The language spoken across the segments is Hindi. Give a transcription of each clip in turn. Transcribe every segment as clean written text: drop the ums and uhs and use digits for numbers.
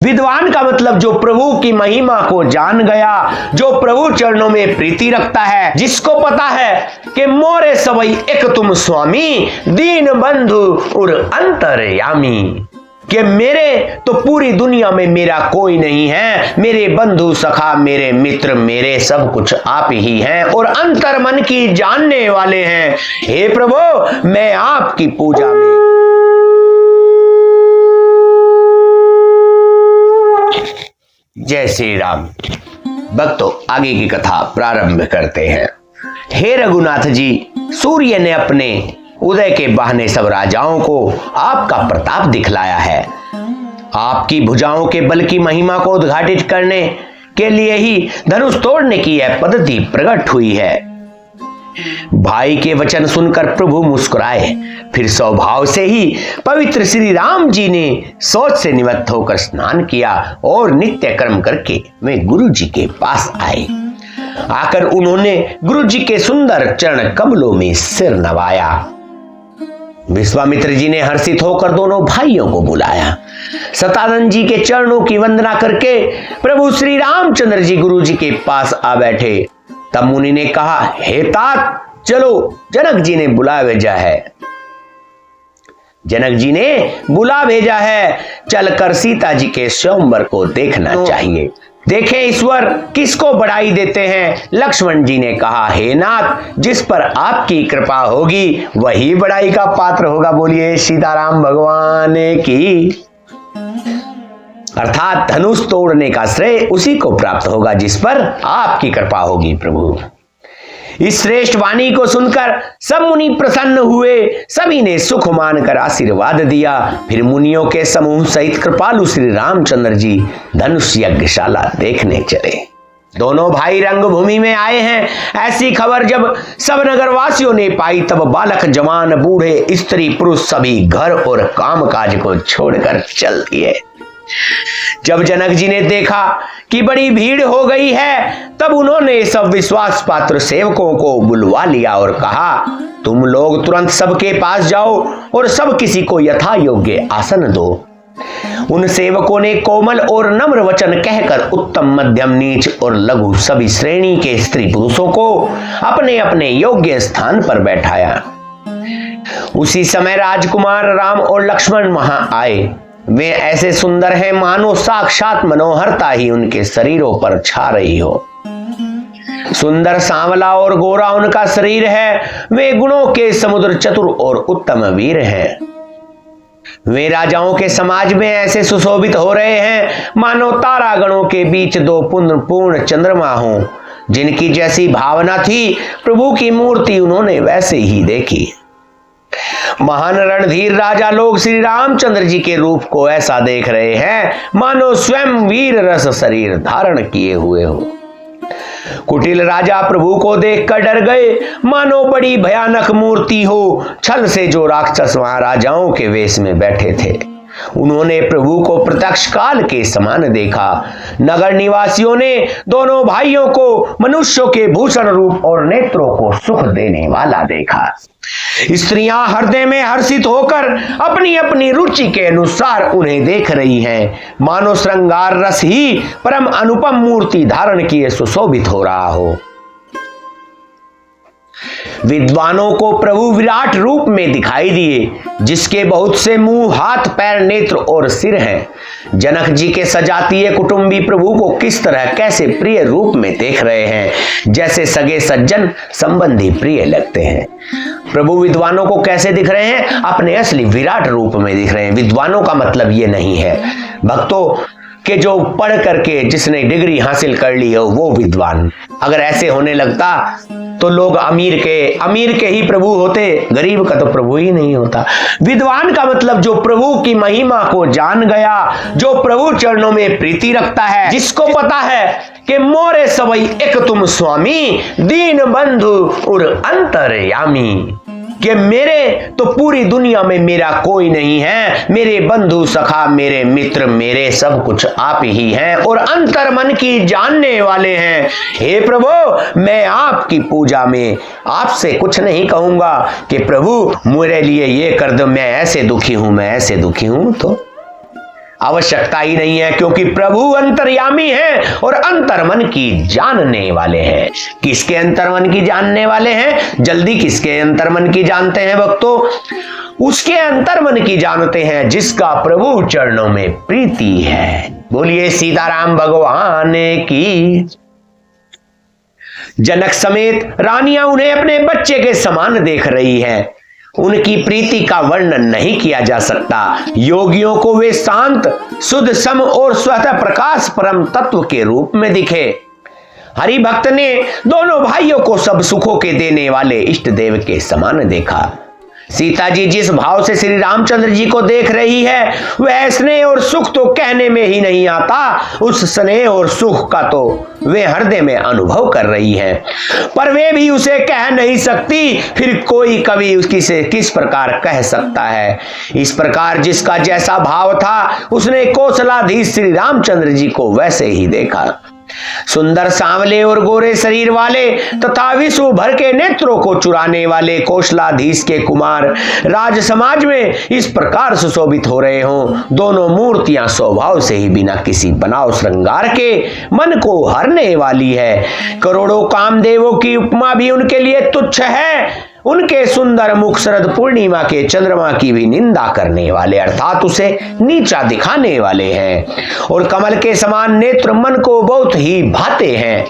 विद्वान का मतलब जो प्रभु की महिमा को जान गया, जो प्रभु चरणों में प्रीति रखता है, जिसको पता है कि मोरे सबई एक तुम स्वामी, दीन बंधु और अंतर्यामी, कि मेरे तो पूरी दुनिया में मेरा कोई नहीं है, मेरे बंधु सखा मेरे मित्र मेरे सब कुछ आप ही हैं और अंतर मन की जानने वाले हैं। हे प्रभु, मैं आपकी पूजा में जय श्री राम। भक्तों, आगे की कथा प्रारंभ करते हैं। हे रघुनाथ जी, सूर्य ने अपने उदय के बहाने सब राजाओं को आपका प्रताप दिखलाया है। आपकी भुजाओं के बल की महिमा को उद्घाटित करने के लिए ही धनुष तोड़ने की यह पद्धति प्रकट हुई है। भाई के वचन सुनकर प्रभु मुस्कुराए, फिर स्वभाव से ही पवित्र श्री राम जी ने सोच से निवृत्त होकर स्नान किया और नित्य कर्म करके वे गुरु जी के पास आए। आकर उन्होंने गुरु जी के सुंदर चरण कमलों में सिर नवाया। विश्वामित्र जी ने हर्षित होकर दोनों भाइयों को बुलाया। सतानंद जी के चरणों की वंदना करके प्रभु श्री रामचंद्र जी गुरु जी के पास आ बैठे। तब मुनि ने कहा, हे तात, चलो, जनक जी ने बुला भेजा है। जनक जी ने बुला भेजा है, चलकर सीता जी के स्वयंवर को देखना चाहिए। देखें ईश्वर किसको बढ़ाई देते हैं। लक्ष्मण जी ने कहा, हे नाथ, जिस पर आपकी कृपा होगी वही बढ़ाई का पात्र होगा। बोलिए सीताराम भगवान की। अर्थात धनुष तोड़ने का श्रेय उसी को प्राप्त होगा जिस पर आपकी कृपा होगी प्रभु। इस श्रेष्ठ वाणी को सुनकर सब मुनि प्रसन्न हुए। सभी ने सुख मानकर आशीर्वाद दिया। फिर मुनियों के समूह सहित कृपालु श्री रामचंद्र जी धनुष यज्ञशाला देखने चले। दोनों भाई रंगभूमि में आए हैं, ऐसी खबर जब सब नगरवासियों ने पाई, तब बालक जवान बूढ़े स्त्री पुरुष सभी घर और कामकाज को छोड़कर चल दिए। जब जनक जी ने देखा कि बड़ी भीड़ हो गई है, तब उन्होंने सब विश्वास पात्र सेवकों को बुलवा लिया और कहा, तुम लोग तुरंत सबके पास जाओ और सब किसी को यथा योग्य आसन दो। उन सेवकों ने कोमल और नम्र वचन कहकर उत्तम, मध्यम, नीच और लघु सभी श्रेणी के स्त्री पुरुषों को अपने अपने योग्य स्थान पर बैठाया। उसी समय राजकुमार राम और लक्ष्मण वहां आए। वे ऐसे सुंदर हैं मानो साक्षात मनोहरता ही उनके शरीरों पर छा रही हो। सुंदर, सांवला और गोरा उनका शरीर है। वे गुणों के समुद्र, चतुर और उत्तम वीर हैं। वे राजाओं के समाज में ऐसे सुशोभित हो रहे हैं मानो तारागणों के बीच दो पूर्ण चंद्रमा हों। जिनकी जैसी भावना थी प्रभु की मूर्ति उन्होंने वैसे ही देखी। महान रणधीर राजा लोग श्री रामचंद्र जी के रूप को ऐसा देख रहे हैं मानो स्वयं वीर रस शरीर धारण किए हुए हो। कुटिल राजा प्रभु को देखकर डर गए, मानो बड़ी भयानक मूर्ति हो। छल से जो राक्षस वहां राजाओं के वेश में बैठे थे, उन्होंने प्रभु को प्रत्यक्ष काल के समान देखा। नगर निवासियों ने दोनों भाइयों को मनुष्यों के भूषण रूप और नेत्रों को सुख देने वाला देखा। स्त्रियां हृदय में हर्षित होकर अपनी अपनी रुचि के अनुसार उन्हें देख रही हैं, मानो श्रृंगार रस ही परम अनुपम मूर्ति धारण किए सुशोभित हो रहा हो। विद्वानों को प्रभु विराट रूप में दिखाई दिए, जिसके बहुत से मुंह, हाथ, पैर, नेत्र और सिर हैं। जनक जी के सजातीय कुटुंबी प्रभु को किस तरह कैसे प्रिय रूप में देख रहे हैं, जैसे सगे सज्जन संबंधी प्रिय लगते हैं। प्रभु विद्वानों को कैसे दिख रहे हैं? अपने असली विराट रूप में दिख रहे हैं। विद्वानों का मतलब ये नहीं है भक्तों कि जो पढ़ करके जिसने डिग्री हासिल कर ली हो वो विद्वान। अगर ऐसे होने लगता तो लोग अमीर के ही प्रभु होते, गरीब का तो प्रभु ही नहीं होता। विद्वान का मतलब जो प्रभु की महिमा को जान गया, जो प्रभु चरणों में प्रीति रखता है, जिसको पता है कि मोरे सबई एक तुम स्वामी, दीन बंधु और अंतर्यामी, कि मेरे तो पूरी दुनिया में मेरा कोई नहीं है, मेरे बंधु सखा मेरे मित्र मेरे सब कुछ आप ही हैं और अंतर मन की जानने वाले हैं। हे प्रभु, मैं आपकी पूजा में आपसे कुछ नहीं कहूंगा कि प्रभु मेरे लिए ये कर दो, मैं ऐसे दुखी हूं, मैं ऐसे दुखी हूं। तो आवश्यकता ही नहीं है, क्योंकि प्रभु अंतर्यामी हैं और अंतर्मन की जानने वाले हैं। किसके अंतर्मन की जानने वाले हैं? जल्दी किसके अंतर्मन की जानते हैं भक्तों? उसके अंतर्मन की जानते हैं जिसका प्रभु चरणों में प्रीति है। बोलिए सीताराम भगवान की। जनक समेत रानियां उन्हें अपने बच्चे के समान देख रही हैं। उनकी प्रीति का वर्णन नहीं किया जा सकता। योगियों को वे शांत, शुद्ध, सम और स्वतः प्रकाश परम तत्व के रूप में दिखे। हरि भक्त ने दोनों भाइयों को सब सुखों के देने वाले इष्ट देव के समान देखा। सीता जी जिस भाव से श्री रामचंद्र जी को देख रही है, वह स्नेह और सुख तो कहने में ही नहीं आता। उस स्नेह और सुख का तो वे हृदय में अनुभव कर रही हैं, पर वे भी उसे कह नहीं सकती। फिर कोई कवि उसकी किस प्रकार कह सकता है? इस प्रकार जिसका जैसा भाव था, उसने कौशलाधीश श्री रामचंद्र जी को वैसे ही देखा। सुंदर सांवले और गोरे शरीर वाले तथा विश्व भर के नेत्रों को चुराने वाले कौशलाधीश के कुमार राज समाज में इस प्रकार सुशोभित हो रहे हों। दोनों मूर्तियां स्वभाव से ही बिना किसी बनाव श्रृंगार के मन को हरने वाली है। करोड़ों कामदेवों की उपमा भी उनके लिए तुच्छ है। उनके सुंदर मुख शरद पूर्णिमा के चंद्रमा की भी निंदा करने वाले, अर्थात उसे नीचा दिखाने वाले हैं। और कमल के समान नेत्र मन को बहुत ही भाते हैं।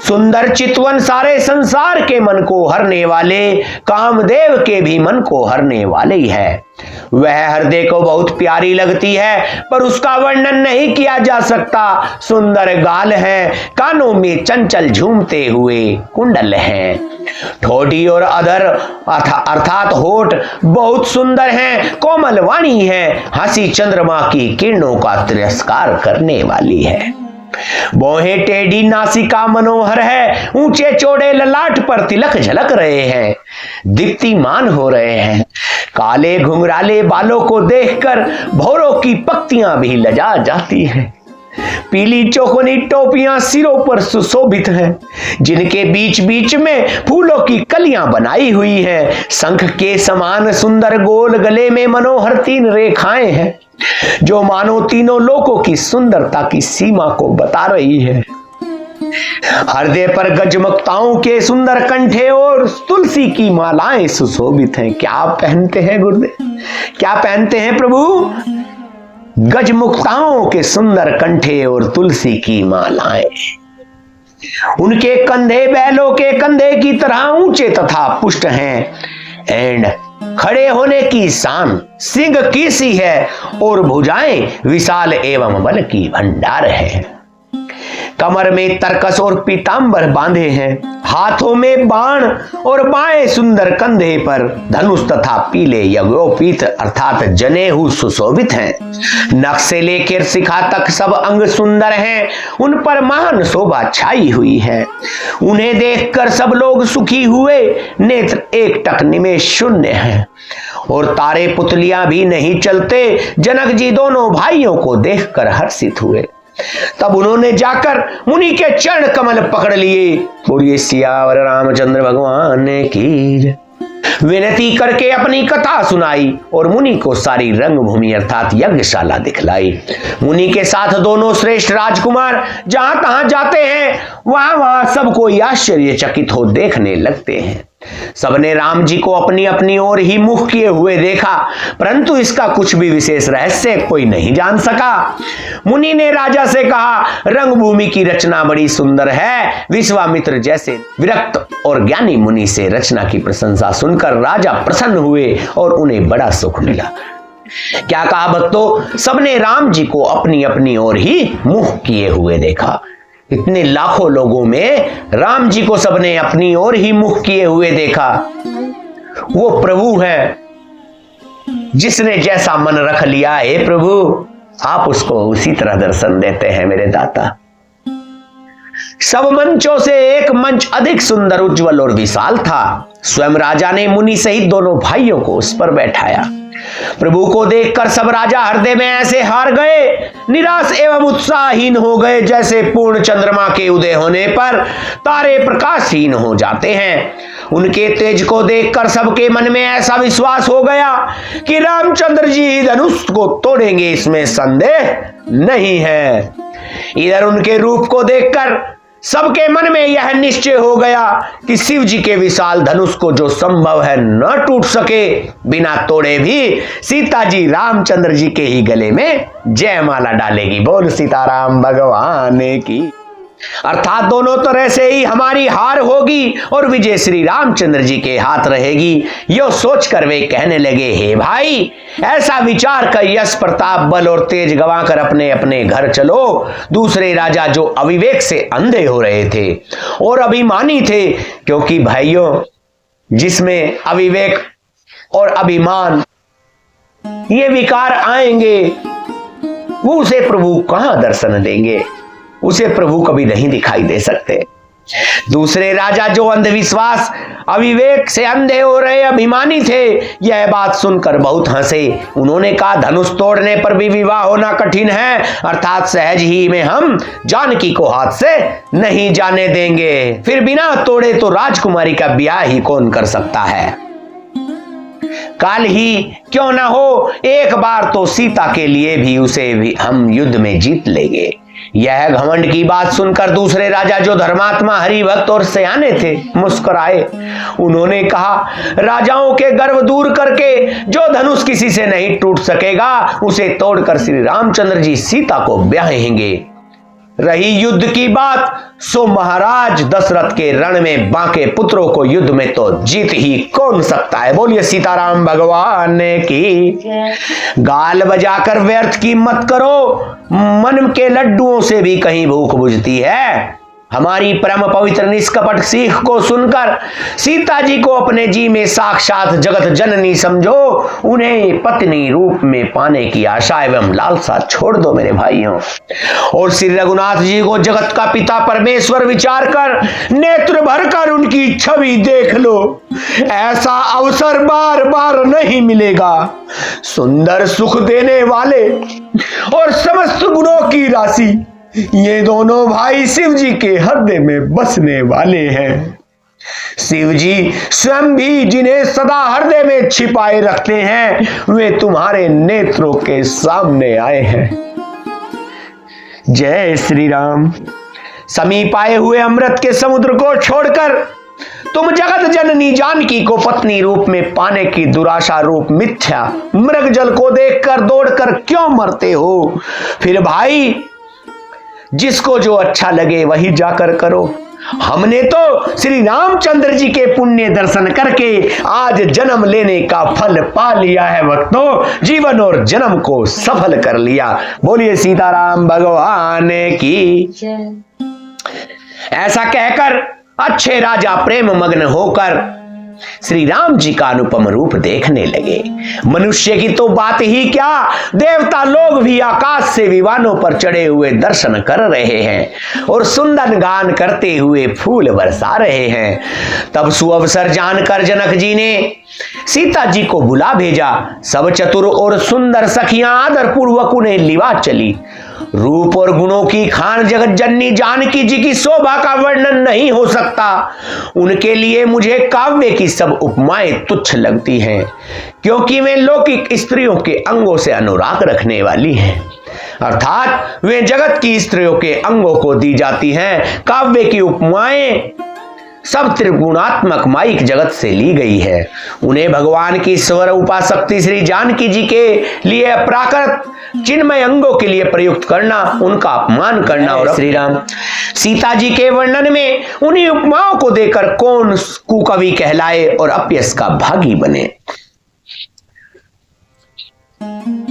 सुंदर चितवन सारे संसार के मन को हरने वाले, कामदेव के भी मन को हरने वाले ही है। वह हृदय को बहुत प्यारी लगती है, पर उसका वर्णन नहीं किया जा सकता। सुंदर गाल है, कानों में चंचल झूमते हुए कुंडल हैं। ठोड़ी और अधर अर्थात होठ बहुत सुंदर हैं, कोमल वाणी है, हंसी चंद्रमा की किरणों का तिरस्कार करने वाली है। बोहे टेढ़ी नासिका मनोहर है, ऊंचे चौड़े ललाट पर तिलक झलक रहे हैं, दीप्तिमान हो रहे हैं। काले घुंघराले बालों को देखकर भौरों की पक्तियां भी लजा जाती हैं। पीली चौकोनी टोपियां सिरों पर सुशोभित हैं, जिनके बीच बीच में फूलों की कलियां बनाई हुई हैं। शंख के समान सुंदर गोल गले में मनोहर 3 रेखाएं हैं, जो मानो तीनों लोकों की सुंदरता की सीमा को बता रही है। हृदय पर गजमुक्ताओं के सुंदर कंठे और तुलसी की मालाएं सुशोभित हैं। क्या पहनते हैं गुरुदेव? क्या पहनते हैं प्रभु? गजमुक्ताओं के सुंदर कंठे और तुलसी की मालाएं। उनके कंधे बैलों के कंधे की तरह ऊंचे तथा पुष्ट हैं। एंड खड़े होने की शान सिंह की सी है और भुजाएं विशाल एवं बल की भंडार है। कमर में तरकस और पीतांबर बांधे हैं, हाथों में बाण और बाएं सुंदर कंधे पर धनुष तथा पीले यज्ञोपीत अर्थात जनेऊ सुशोभित हैं। नख से लेकर शिखा तक सब अंग सुंदर हैं, उन पर महान शोभा छाई हुई है। उन्हें देखकर सब लोग सुखी हुए, नेत्र एक टक निमेष शून्य हैं और तारे पुतलियां भी नहीं चलते। जनक जी दोनों भाइयों को देखकर हर्षित हुए। तब उन्होंने जाकर मुनि के चरण कमल पकड़ लिए। बोलिए सियावर रामचंद्र भगवान की। विनती करके अपनी कथा सुनाई और मुनि को सारी रंगभूमि अर्थात यज्ञशाला दिखलाई। मुनि के साथ दोनों श्रेष्ठ राजकुमार जहां तहां जाते हैं, वहां वहां सबको आश्चर्यचकित हो देखने लगते हैं। सबने राम जी को अपनी अपनी ओर ही मुख किए हुए देखा, परंतु इसका कुछ भी विशेष रहस्य कोई नहीं जान सका। मुनि ने राजा से कहा, रंगभूमि की रचना बड़ी सुंदर है। विश्वामित्र जैसे विरक्त और ज्ञानी मुनि से रचना की प्रशंसा सुनकर राजा प्रसन्न हुए और उन्हें बड़ा सुख मिला। क्या कहा भक्तों? सबने राम जी को अपनी अपनी ओर ही मुख किए हुए देखा। इतने लाखों लोगों में राम जी को सबने अपनी ओर ही मुख किए हुए देखा। वो प्रभु है जिसने जैसा मन रख लिया है प्रभु, आप उसको उसी तरह दर्शन देते हैं मेरे दाता। सब मंचों से एक मंच अधिक सुंदर, उज्जवल और विशाल था। स्वयं राजा ने मुनि सहित दोनों भाइयों को उस पर बैठाया। प्रभु को देखकर सब राजा हृदय में ऐसे हार गए, निराश एवं उत्साहहीन हो गए, जैसे पूर्ण चंद्रमा के उदय होने पर तारे प्रकाशहीन हो जाते हैं। उनके तेज को देखकर सबके मन में ऐसा विश्वास हो गया कि रामचंद्र जी धनुष को तोड़ेंगे, इसमें संदेह नहीं है। इधर उनके रूप को देखकर सबके मन में यह निश्चय हो गया कि शिव जी के विशाल धनुष को जो संभव है न टूट सके, बिना तोड़े भी सीता जी रामचंद्र जी के ही गले में जयमाला डालेगी। बोल सीताराम भगवान की। अर्थात दोनों तरह से ही हमारी हार होगी और विजय श्री रामचंद्र जी के हाथ रहेगी। यो सोचकर वे कहने लगे, हे भाई, ऐसा विचार कर यश प्रताप बल और तेज गंवाकर अपने अपने घर चलो। दूसरे राजा जो अविवेक से अंधे हो रहे थे और अभिमानी थे, क्योंकि भाइयों जिसमें अविवेक और अभिमान ये विकार आएंगे वो उसे प्रभु कहां दर्शन देंगे, उसे प्रभु कभी नहीं दिखाई दे सकते। दूसरे राजा जो अंधविश्वास अविवेक से अंधे हो रहे अभिमानी थे, यह बात सुनकर बहुत हंसे। उन्होंने कहा, धनुष तोड़ने पर भी विवाह होना कठिन है, अर्थात सहज ही में हम जानकी को हाथ से नहीं जाने देंगे। फिर बिना तोड़े तो राजकुमारी का ब्याह ही कौन कर सकता है। काल ही क्यों ना हो, एक बार तो सीता के लिए भी उसे भी हम युद्ध में जीत लेंगे। यह घमंड की बात सुनकर दूसरे राजा जो धर्मात्मा हरिभक्त और सयाने थे मुस्कुराए। उन्होंने कहा, राजाओं के गर्व दूर करके जो धनुष किसी से नहीं टूट सकेगा, उसे तोड़कर श्री रामचंद्र जी सीता को ब्याहेंगे। रही युद्ध की बात, सो महाराज दशरथ के रण में बांके पुत्रों को युद्ध में तो जीत ही कौन सकता है। बोलिए सीताराम भगवान की। गाल बजाकर व्यर्थ की मत करो, मन के लड्डुओं से भी कहीं भूख बुझती है। हमारी परम पवित्र निष्कपट सीख को सुनकर सीता जी को अपने जी में साक्षात जगत जननी समझो। उन्हें पत्नी रूप में पाने की आशा एवं लालसा छोड़ दो मेरे भाइयों, और श्री रघुनाथ जी को जगत का पिता परमेश्वर विचार कर नेत्र भरकर उनकी छवि देख लो। ऐसा अवसर बार बार नहीं मिलेगा। सुंदर सुख देने वाले और समस्त गुणों की राशि ये दोनों भाई शिव जी के हृदय में बसने वाले हैं। शिव जी स्वयं भी जिन्हें सदा हृदय में छिपाए रखते हैं, वे तुम्हारे नेत्रों के सामने आए हैं। जय श्री राम। समीप आए हुए अमृत के समुद्र को छोड़कर तुम जगत जननी जानकी को पत्नी रूप में पाने की दुराशा रूप मिथ्या मृग जल को देखकर दौड़कर क्यों मरते हो। फिर भाई जिसको जो अच्छा लगे वही जाकर करो। हमने तो श्री रामचंद्र जी के पुण्य दर्शन करके आज जन्म लेने का फल पा लिया है भक्तों, जीवन और जन्म को सफल कर लिया। बोलिए सीताराम भगवान की। ऐसा कहकर अच्छे राजा प्रेम मग्न होकर श्री राम जी का अनुपम रूप देखने लगे। मनुष्य की तो बात ही क्या, देवता लोग भी आकाश से विमानों पर चढ़े हुए दर्शन कर रहे हैं और सुंदर गान करते हुए फूल बरसा रहे हैं। तब सुअवसर जानकर जनक जी ने सीता जी को बुला भेजा। सब चतुर और सुंदर सखियां आदर पूर्वक उन्हें लिवा चली। रूप और गुणों की खान जगत जननी जानकी जी की शोभा का वर्णन नहीं हो सकता। उनके लिए मुझे काव्य की सब उपमाएं तुच्छ लगती हैं, क्योंकि वे लौकिक स्त्रियों के अंगों से अनुराग रखने वाली हैं, अर्थात वे जगत की स्त्रियों के अंगों को दी जाती हैं। काव्य की उपमाएं सब त्रिगुणात्मक माइक जगत से ली गई है। उन्हें भगवान की स्वर उपासक्ति श्री जानकी जी के लिए प्राकृत चिन्मय अंगों के लिए प्रयुक्त करना, उनका अपमान करना। और श्री राम सीता जी के वर्णन में उन्हीं उपमाओं को देकर कौन कुकवि कहलाए और अपयश का भागी बने।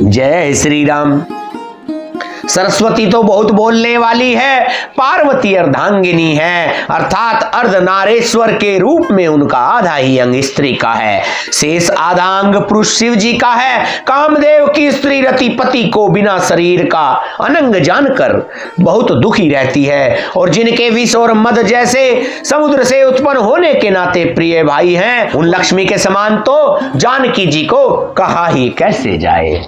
जय श्री राम। सरस्वती तो बहुत बोलने वाली है, पार्वती अर्धांगिनी है, अर्थात अर्धनारेश्वर के रूप में उनका आधा ही अंग स्त्री का है, शेष आधा अंग पुरुष शिव जी का है। कामदेव की स्त्री रतिपति को बिना शरीर का अनंग जानकर बहुत दुखी रहती है, और जिनके विष और मद जैसे समुद्र से उत्पन्न होने के नाते प्रिय भाई हैं, उन लक्ष्मी के समान तो जानकी जी को कहा ही कैसे जाए।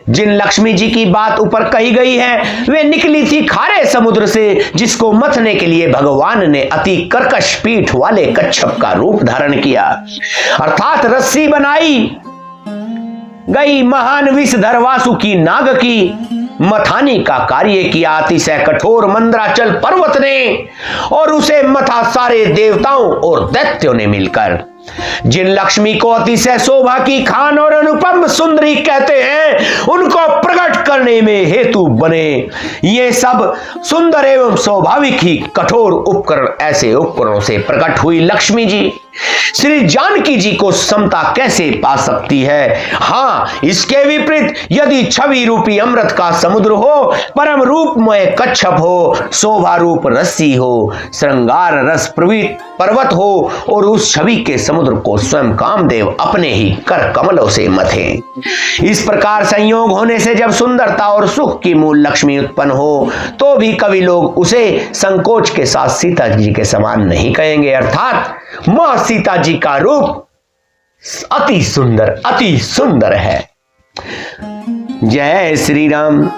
जिन लक्ष्मी जी की बात ऊपर कही गई है वे निकली थी खारे समुद्र से, जिसको मथने के लिए भगवान ने अति कर्कश पीठ वाले कच्छप का रूप धारण किया, अर्थात रस्सी बनाई गई महान विषधर वासुकी नाग की मथानी का कार्य किया अतिशय कठोर मंद्राचल पर्वत ने, और उसे मथा सारे देवताओं और दैत्यों ने मिलकर। जिन लक्ष्मी को अतिशय शोभा की खान और अनुपम सुंदरी कहते हैं, उनको प्रकट करने में हेतु बने ये सब सुंदर एवं स्वाभाविक ही कठोर उपकरण, ऐसे उपकरणों से प्रकट हुई लक्ष्मी जी श्री जानकी जी को समता कैसे पा सकती है। हाँ, इसके विपरीत यदि छवि रूपी अमृत का समुद्र हो, परम रूपमय कच्छप हो, शोभा रूप रस्सी हो, श्रृंगार रस प्रवीत पर्वत हो, और उस छवि के समुद्र को स्वयं कामदेव अपने ही कर कमलों से मथे। इस प्रकार संयोग होने से जब सुंदरता और सुख की मूल लक्ष्मी उत्पन्न हो, तो भी कवि लोग उसे संकोच के साथ सीता जी के समान नहीं कहेंगे, अर्थात मां सीता जी का रूप अति सुंदर है। जय श्री राम।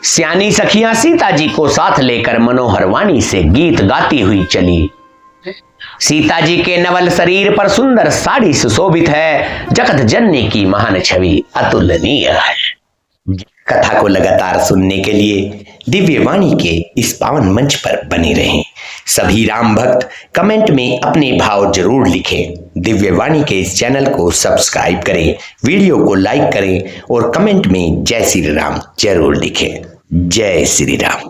सियानी सखियां सीता जी को साथ लेकर मनोहर वाणी से गीत गाती हुई चली। सीता जी के नवल शरीर पर सुंदर साड़ी सुशोभित है, जगत जननी की महान छवि अतुलनीय है। कथा को लगातार सुनने के लिए दिव्य वाणी के इस पावन मंच पर बने रहें। सभी राम भक्त कमेंट में अपने भाव जरूर लिखें। दिव्य वाणी के इस चैनल को सब्सक्राइब करें, वीडियो को लाइक करें और कमेंट में जय श्री राम जरूर लिखें। जय श्री राम।